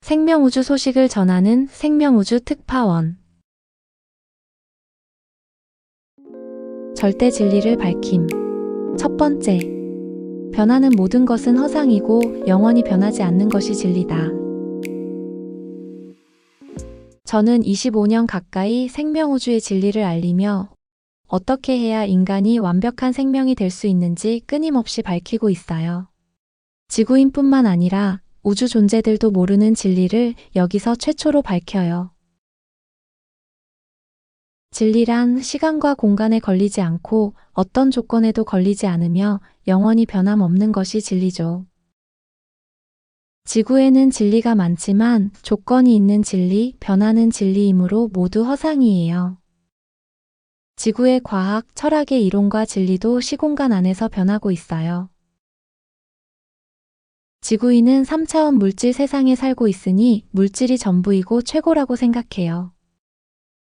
생명우주 소식을 전하는 생명우주 특파원. 절대 진리를 밝힘. 첫 번째, 변하는 모든 것은 허상이고 영원히 변하지 않는 것이 진리다. 저는 25년 가까이 생명우주의 진리를 알리며 어떻게 해야 인간이 완벽한 생명이 될 수 있는지 끊임없이 밝히고 있어요. 지구인뿐만 아니라 우주 존재들도 모르는 진리를 여기서 최초로 밝혀요. 진리란 시간과 공간에 걸리지 않고 어떤 조건에도 걸리지 않으며 영원히 변함없는 것이 진리죠. 지구에는 진리가 많지만 조건이 있는 진리, 변하는 진리이므로 모두 허상이에요. 지구의 과학, 철학의 이론과 진리도 시공간 안에서 변하고 있어요. 지구인은 3차원 물질 세상에 살고 있으니 물질이 전부이고 최고라고 생각해요.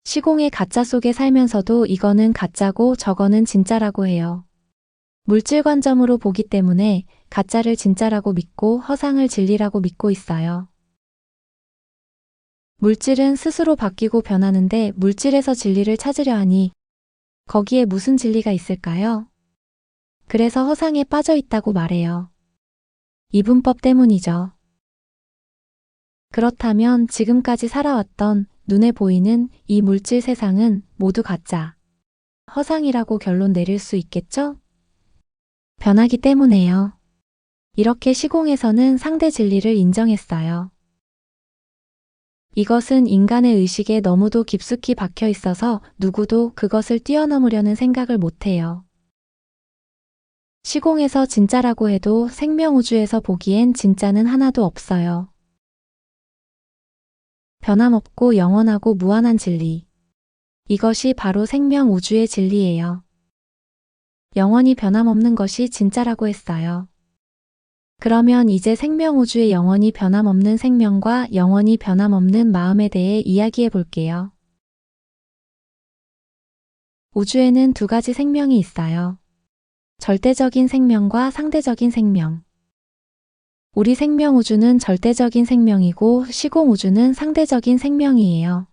시공의 가짜 속에 살면서도 이거는 가짜고 저거는 진짜라고 해요. 물질 관점으로 보기 때문에 가짜를 진짜라고 믿고 허상을 진리라고 믿고 있어요. 물질은 스스로 바뀌고 변하는데 물질에서 진리를 찾으려 하니 거기에 무슨 진리가 있을까요? 그래서 허상에 빠져 있다고 말해요. 이분법 때문이죠. 그렇다면 지금까지 살아왔던 눈에 보이는 이 물질 세상은 모두 가짜, 허상이라고 결론 내릴 수 있겠죠? 변하기 때문에요. 이렇게 시공에서는 상대 진리를 인정했어요. 이것은 인간의 의식에 너무도 깊숙이 박혀 있어서 누구도 그것을 뛰어넘으려는 생각을 못해요. 시공에서 진짜라고 해도 생명우주에서 보기엔 진짜는 하나도 없어요. 변함없고 영원하고 무한한 진리. 이것이 바로 생명우주의 진리예요. 영원히 변함없는 것이 진짜라고 했어요. 그러면 이제 생명우주의 영원히 변함없는 생명과 영원히 변함없는 마음에 대해 이야기해 볼게요. 우주에는 두 가지 생명이 있어요. 절대적인 생명과 상대적인 생명. 우리 생명우주는 절대적인 생명이고 시공우주는 상대적인 생명이에요.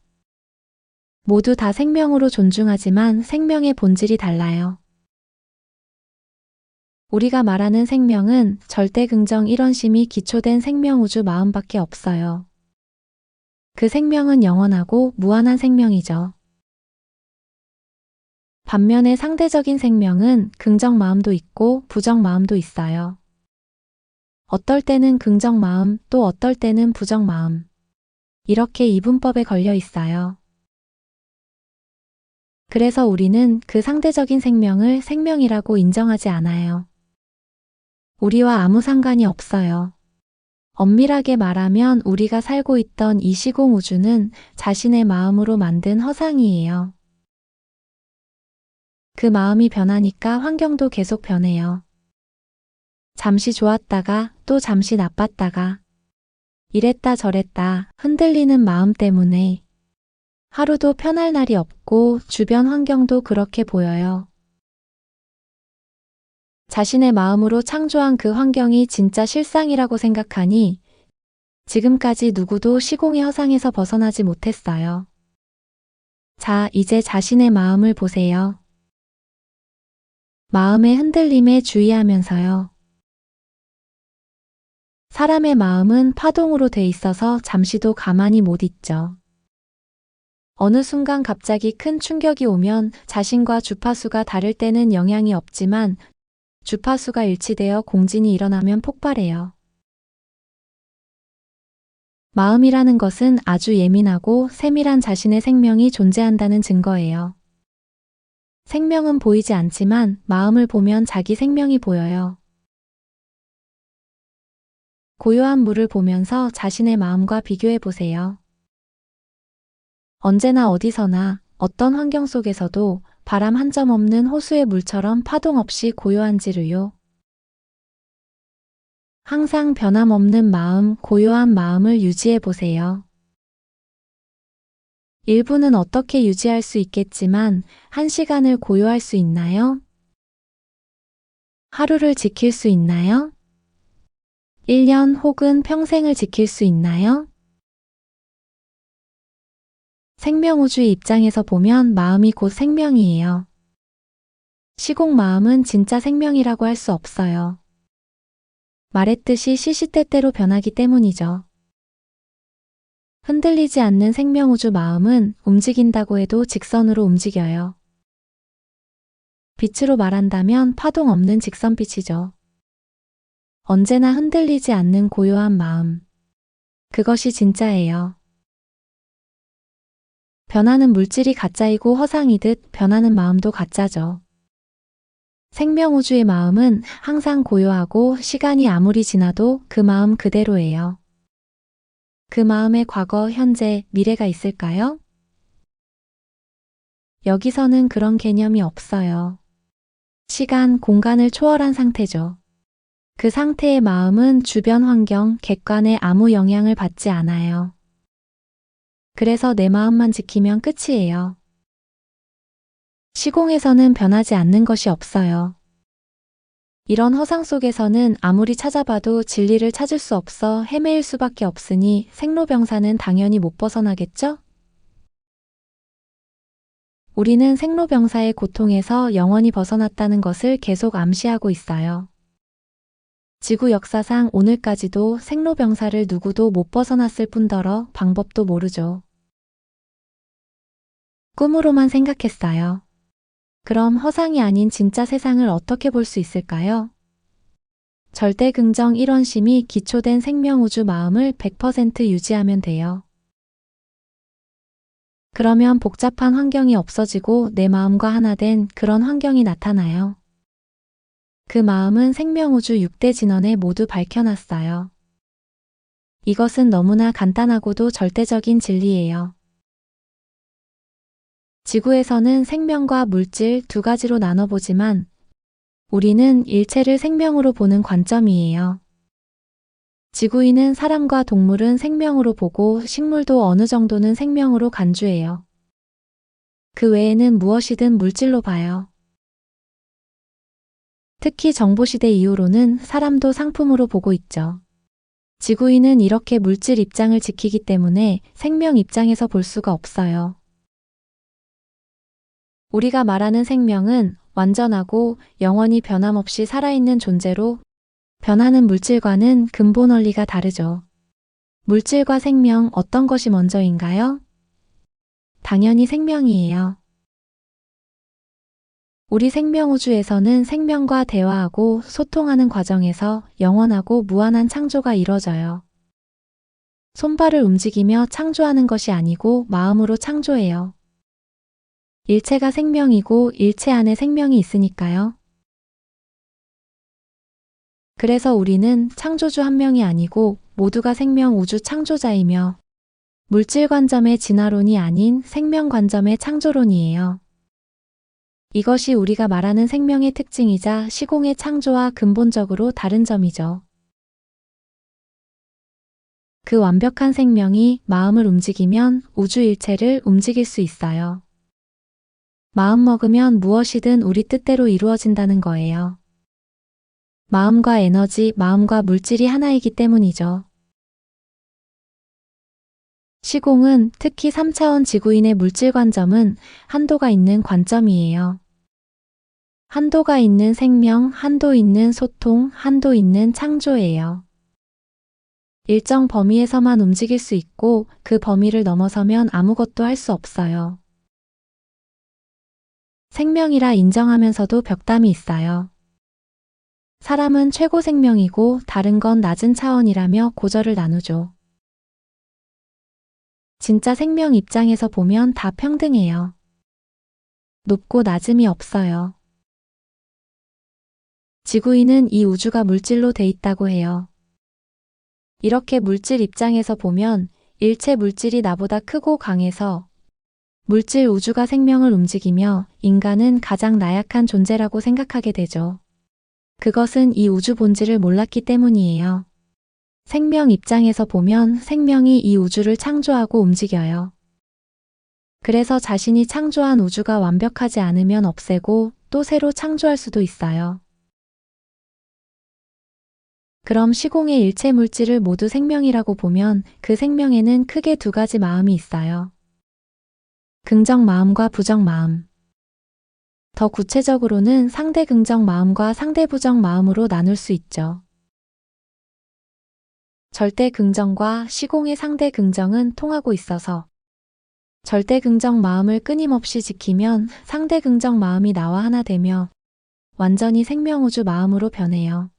모두 다 생명으로 존중하지만 생명의 본질이 달라요. 우리가 말하는 생명은 절대 긍정 일원심이 기초된 생명우주 마음밖에 없어요. 그 생명은 영원하고 무한한 생명이죠. 반면에 상대적인 생명은 긍정 마음도 있고 부정 마음도 있어요. 어떨 때는 긍정 마음, 또 어떨 때는 부정 마음. 이렇게 이분법에 걸려 있어요. 그래서 우리는 그 상대적인 생명을 생명이라고 인정하지 않아요. 우리와 아무 상관이 없어요. 엄밀하게 말하면 우리가 살고 있던 이 시공 우주는 자신의 마음으로 만든 허상이에요. 그 마음이 변하니까 환경도 계속 변해요. 잠시 좋았다가 또 잠시 나빴다가 이랬다 저랬다 흔들리는 마음 때문에 하루도 편할 날이 없고 주변 환경도 그렇게 보여요. 자신의 마음으로 창조한 그 환경이 진짜 실상이라고 생각하니 지금까지 누구도 시공의 허상에서 벗어나지 못했어요. 자, 이제 자신의 마음을 보세요. 마음의 흔들림에 주의하면서요. 사람의 마음은 파동으로 돼 있어서 잠시도 가만히 못 있죠. 어느 순간 갑자기 큰 충격이 오면 자신과 주파수가 다를 때는 영향이 없지만 주파수가 일치되어 공진이 일어나면 폭발해요. 마음이라는 것은 아주 예민하고 세밀한 자신의 생명이 존재한다는 증거예요. 생명은 보이지 않지만 마음을 보면 자기 생명이 보여요. 고요한 물을 보면서 자신의 마음과 비교해 보세요. 언제나 어디서나 어떤 환경 속에서도 바람 한 점 없는 호수의 물처럼 파동 없이 고요한지를요. 항상 변함없는 마음, 고요한 마음을 유지해 보세요. 일부는 어떻게 유지할 수 있겠지만 1시간을 고요할 수 있나요? 하루를 지킬 수 있나요? 1년 혹은 평생을 지킬 수 있나요? 생명우주의 입장에서 보면 마음이 곧 생명이에요. 시공 마음은 진짜 생명이라고 할 수 없어요. 말했듯이 시시때때로 변하기 때문이죠. 흔들리지 않는 생명우주 마음은 움직인다고 해도 직선으로 움직여요. 빛으로 말한다면 파동 없는 직선빛이죠. 언제나 흔들리지 않는 고요한 마음. 그것이 진짜예요. 변하는 물질이 가짜이고 허상이듯 변하는 마음도 가짜죠. 생명우주의 마음은 항상 고요하고 시간이 아무리 지나도 그 마음 그대로예요. 그 마음에 과거, 현재, 미래가 있을까요? 여기서는 그런 개념이 없어요. 시간, 공간을 초월한 상태죠. 그 상태의 마음은 주변 환경, 객관에 아무 영향을 받지 않아요. 그래서 내 마음만 지키면 끝이에요. 시공에서는 변하지 않는 것이 없어요. 이런 허상 속에서는 아무리 찾아봐도 진리를 찾을 수 없어 헤매일 수밖에 없으니 생로병사는 당연히 못 벗어나겠죠? 우리는 생로병사의 고통에서 영원히 벗어났다는 것을 계속 암시하고 있어요. 지구 역사상 오늘까지도 생로병사를 누구도 못 벗어났을 뿐더러 방법도 모르죠. 꿈으로만 생각했어요. 그럼 허상이 아닌 진짜 세상을 어떻게 볼 수 있을까요? 절대 긍정 1원심이 기초된 생명우주 마음을 100% 유지하면 돼요. 그러면 복잡한 환경이 없어지고 내 마음과 하나 된 그런 환경이 나타나요. 그 마음은 생명우주 6대 진원에 모두 밝혀놨어요. 이것은 너무나 간단하고도 절대적인 진리예요. 지구에서는 생명과 물질 두 가지로 나눠보지만 우리는 일체를 생명으로 보는 관점이에요. 지구인은 사람과 동물은 생명으로 보고 식물도 어느 정도는 생명으로 간주해요. 그 외에는 무엇이든 물질로 봐요. 특히 정보시대 이후로는 사람도 상품으로 보고 있죠. 지구인은 이렇게 물질 입장을 지키기 때문에 생명 입장에서 볼 수가 없어요. 우리가 말하는 생명은 완전하고 영원히 변함없이 살아있는 존재로 변하는 물질과는 근본 원리가 다르죠. 물질과 생명 어떤 것이 먼저인가요? 당연히 생명이에요. 우리 생명우주에서는 생명과 대화하고 소통하는 과정에서 영원하고 무한한 창조가 이뤄져요. 손발을 움직이며 창조하는 것이 아니고 마음으로 창조해요. 일체가 생명이고 일체 안에 생명이 있으니까요. 그래서 우리는 창조주 한 명이 아니고 모두가 생명 우주 창조자이며 물질 관점의 진화론이 아닌 생명 관점의 창조론이에요. 이것이 우리가 말하는 생명의 특징이자 시공의 창조와 근본적으로 다른 점이죠. 그 완벽한 생명이 마음을 움직이면 우주 일체를 움직일 수 있어요. 마음 먹으면 무엇이든 우리 뜻대로 이루어진다는 거예요. 마음과 에너지, 마음과 물질이 하나이기 때문이죠. 시공은 특히 3차원 지구인의 물질 관점은 한도가 있는 관점이에요. 한도가 있는 생명, 한도 있는 소통, 한도 있는 창조예요. 일정 범위에서만 움직일 수 있고 그 범위를 넘어서면 아무것도 할 수 없어요. 생명이라 인정하면서도 벽담이 있어요. 사람은 최고 생명이고 다른 건 낮은 차원이라며 고절을 나누죠. 진짜 생명 입장에서 보면 다 평등해요. 높고 낮음이 없어요. 지구인은 이 우주가 물질로 돼 있다고 해요. 이렇게 물질 입장에서 보면 일체 물질이 나보다 크고 강해서 물질 우주가 생명을 움직이며 인간은 가장 나약한 존재라고 생각하게 되죠. 그것은 이 우주 본질을 몰랐기 때문이에요. 생명 입장에서 보면 생명이 이 우주를 창조하고 움직여요. 그래서 자신이 창조한 우주가 완벽하지 않으면 없애고 또 새로 창조할 수도 있어요. 그럼 시공의 일체 물질을 모두 생명이라고 보면 그 생명에는 크게 두 가지 마음이 있어요. 긍정 마음과 부정 마음. 더 구체적으로는 상대 긍정 마음과 상대 부정 마음으로 나눌 수 있죠. 절대 긍정과 시공의 상대 긍정은 통하고 있어서 절대 긍정 마음을 끊임없이 지키면 상대 긍정 마음이 나와 하나 되며 완전히 생명우주 마음으로 변해요.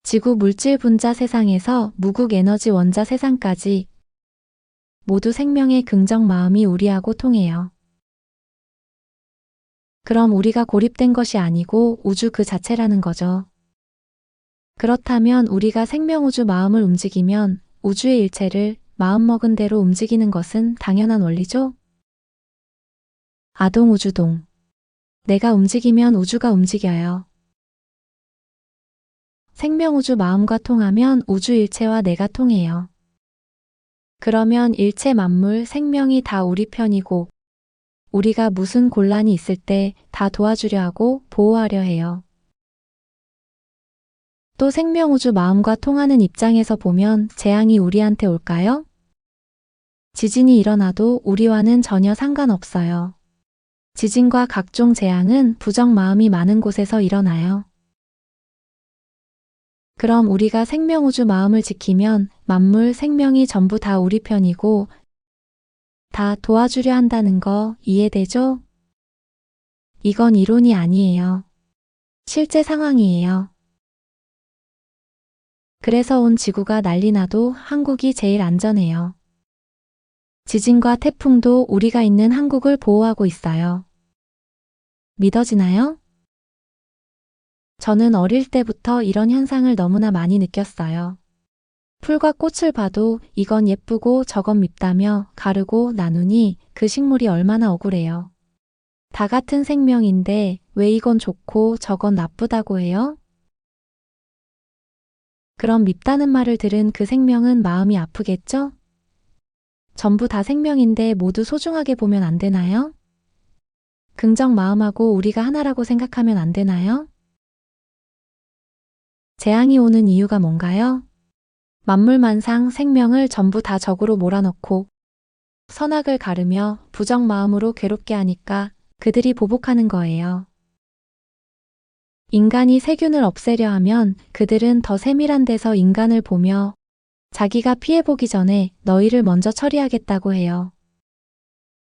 지구 물질 분자 세상에서 무국 에너지 원자 세상까지 모두 생명의 긍정 마음이 우리하고 통해요. 그럼 우리가 고립된 것이 아니고 우주 그 자체라는 거죠. 그렇다면 우리가 생명우주 마음을 움직이면 우주의 일체를 마음먹은 대로 움직이는 것은 당연한 원리죠? 아동우주동. 내가 움직이면 우주가 움직여요. 생명우주 마음과 통하면 우주 일체와 내가 통해요. 그러면 일체 만물 생명이 다 우리 편이고 우리가 무슨 곤란이 있을 때 다 도와주려 하고 보호하려 해요. 또 생명우주 마음과 통하는 입장에서 보면 재앙이 우리한테 올까요? 지진이 일어나도 우리와는 전혀 상관없어요. 지진과 각종 재앙은 부정 마음이 많은 곳에서 일어나요. 그럼 우리가 생명우주 마음을 지키면 만물 생명이 전부 다 우리 편이고 다 도와주려 한다는 거 이해되죠? 이건 이론이 아니에요. 실제 상황이에요. 그래서 온 지구가 난리 나도 한국이 제일 안전해요. 지진과 태풍도 우리가 있는 한국을 보호하고 있어요. 믿어지나요? 저는 어릴 때부터 이런 현상을 너무나 많이 느꼈어요. 풀과 꽃을 봐도 이건 예쁘고 저건 밉다며 가르고 나누니 그 식물이 얼마나 억울해요. 다 같은 생명인데 왜 이건 좋고 저건 나쁘다고 해요? 그럼 밉다는 말을 들은 그 생명은 마음이 아프겠죠? 전부 다 생명인데 모두 소중하게 보면 안 되나요? 긍정 마음하고 우리가 하나라고 생각하면 안 되나요? 재앙이 오는 이유가 뭔가요? 만물만상 생명을 전부 다 적으로 몰아넣고 선악을 가르며 부정 마음으로 괴롭게 하니까 그들이 보복하는 거예요. 인간이 세균을 없애려 하면 그들은 더 세밀한 데서 인간을 보며 자기가 피해보기 전에 너희를 먼저 처리하겠다고 해요.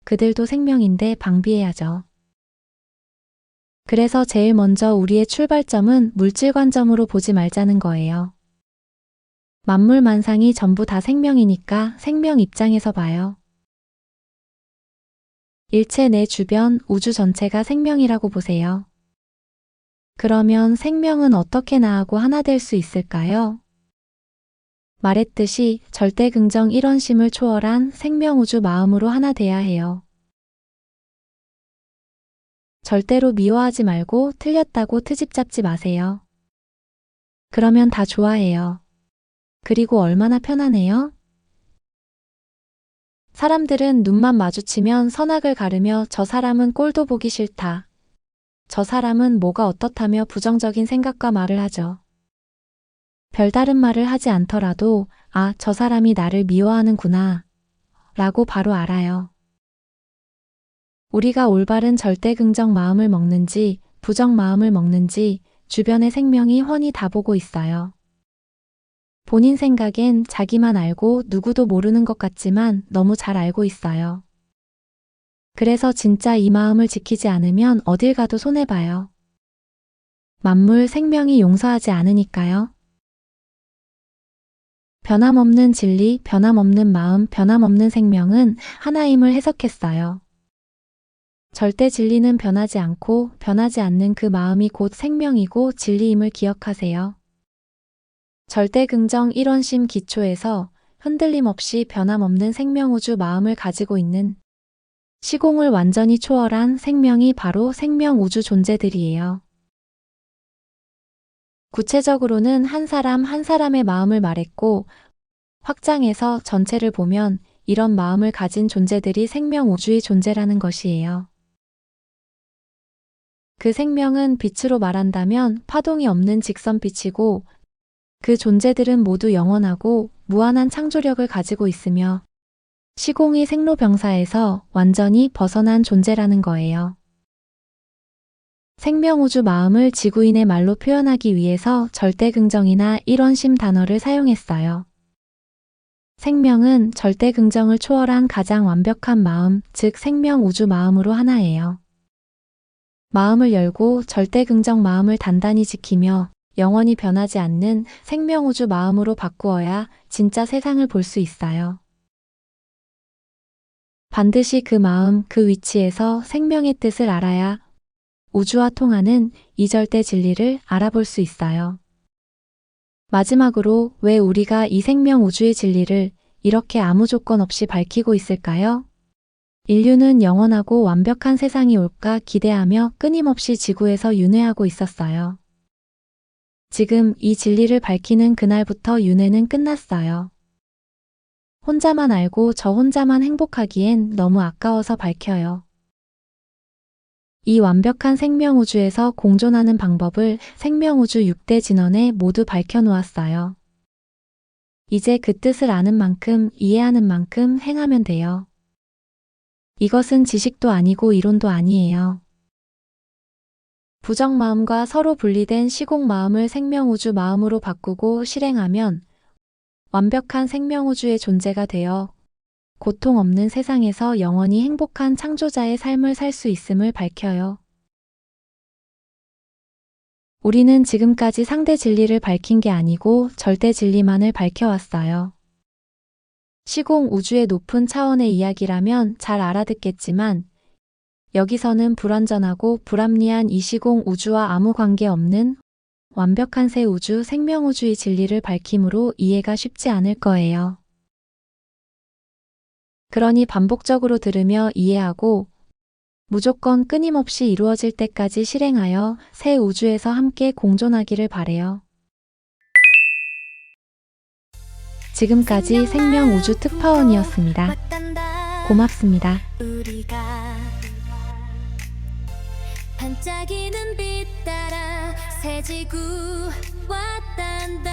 그들도 생명인데 방비해야죠. 그래서 제일 먼저 우리의 출발점은 물질 관점으로 보지 말자는 거예요. 만물만상이 전부 다 생명이니까 생명 입장에서 봐요. 일체 내 주변 우주 전체가 생명이라고 보세요. 그러면 생명은 어떻게 나하고 하나 될 수 있을까요? 말했듯이 절대 긍정 1원심을 초월한 생명우주 마음으로 하나 돼야 해요. 절대로 미워하지 말고 틀렸다고 트집 잡지 마세요. 그러면 다 좋아해요. 그리고 얼마나 편하네요? 사람들은 눈만 마주치면 선악을 가르며 저 사람은 꼴도 보기 싫다. 저 사람은 뭐가 어떻다며 부정적인 생각과 말을 하죠. 별다른 말을 하지 않더라도 아, 저 사람이 나를 미워하는구나 라고 바로 알아요. 우리가 올바른 절대 긍정 마음을 먹는지 부정 마음을 먹는지 주변의 생명이 훤히 다 보고 있어요. 본인 생각엔 자기만 알고 누구도 모르는 것 같지만 너무 잘 알고 있어요. 그래서 진짜 이 마음을 지키지 않으면 어딜 가도 손해봐요. 만물 생명이 용서하지 않으니까요. 변함없는 진리, 변함없는 마음, 변함없는 생명은 하나임을 해석했어요. 절대 진리는 변하지 않고 변하지 않는 그 마음이 곧 생명이고 진리임을 기억하세요. 절대 긍정 1원심 기초에서 흔들림 없이 변함없는 생명우주 마음을 가지고 있는 시공을 완전히 초월한 생명이 바로 생명우주 존재들이에요. 구체적으로는 한 사람 한 사람의 마음을 말했고 확장해서 전체를 보면 이런 마음을 가진 존재들이 생명우주의 존재라는 것이에요. 그 생명은 빛으로 말한다면 파동이 없는 직선빛이고 그 존재들은 모두 영원하고 무한한 창조력을 가지고 있으며 시공의 생로병사에서 완전히 벗어난 존재라는 거예요. 생명우주 마음을 지구인의 말로 표현하기 위해서 절대긍정이나 일원심 단어를 사용했어요. 생명은 절대긍정을 초월한 가장 완벽한 마음, 즉 생명우주 마음으로 하나예요. 마음을 열고 절대긍정 마음을 단단히 지키며 영원히 변하지 않는 생명우주 마음으로 바꾸어야 진짜 세상을 볼 수 있어요. 반드시 그 마음, 그 위치에서 생명의 뜻을 알아야 우주와 통하는 이절대 진리를 알아볼 수 있어요. 마지막으로 왜 우리가 이 생명 우주의 진리를 이렇게 아무 조건 없이 밝히고 있을까요? 인류는 영원하고 완벽한 세상이 올까 기대하며 끊임없이 지구에서 윤회하고 있었어요. 지금 이 진리를 밝히는 그날부터 윤회는 끝났어요. 혼자만 알고 저 혼자만 행복하기엔 너무 아까워서 밝혀요. 이 완벽한 생명우주에서 공존하는 방법을 생명우주 6대 진원에 모두 밝혀놓았어요. 이제 그 뜻을 아는 만큼, 이해하는 만큼 행하면 돼요. 이것은 지식도 아니고 이론도 아니에요. 부정마음과 서로 분리된 시공마음을 생명우주 마음으로 바꾸고 실행하면 완벽한 생명우주의 존재가 되어 고통 없는 세상에서 영원히 행복한 창조자의 삶을 살 수 있음을 밝혀요. 우리는 지금까지 상대 진리를 밝힌 게 아니고 절대 진리만을 밝혀왔어요. 시공 우주의 높은 차원의 이야기라면 잘 알아듣겠지만 여기서는 불완전하고 불합리한 이 시공 우주와 아무 관계 없는 완벽한 새 우주 생명우주의 진리를 밝힘으로 이해가 쉽지 않을 거예요. 그러니 반복적으로 들으며 이해하고 무조건 끊임없이 이루어질 때까지 실행하여 새 우주에서 함께 공존하기를 바래요. 지금까지 생명우주 특파원이었습니다. 고맙습니다. 우리가 반짝이는 빛 따라 새 지구 왔단다.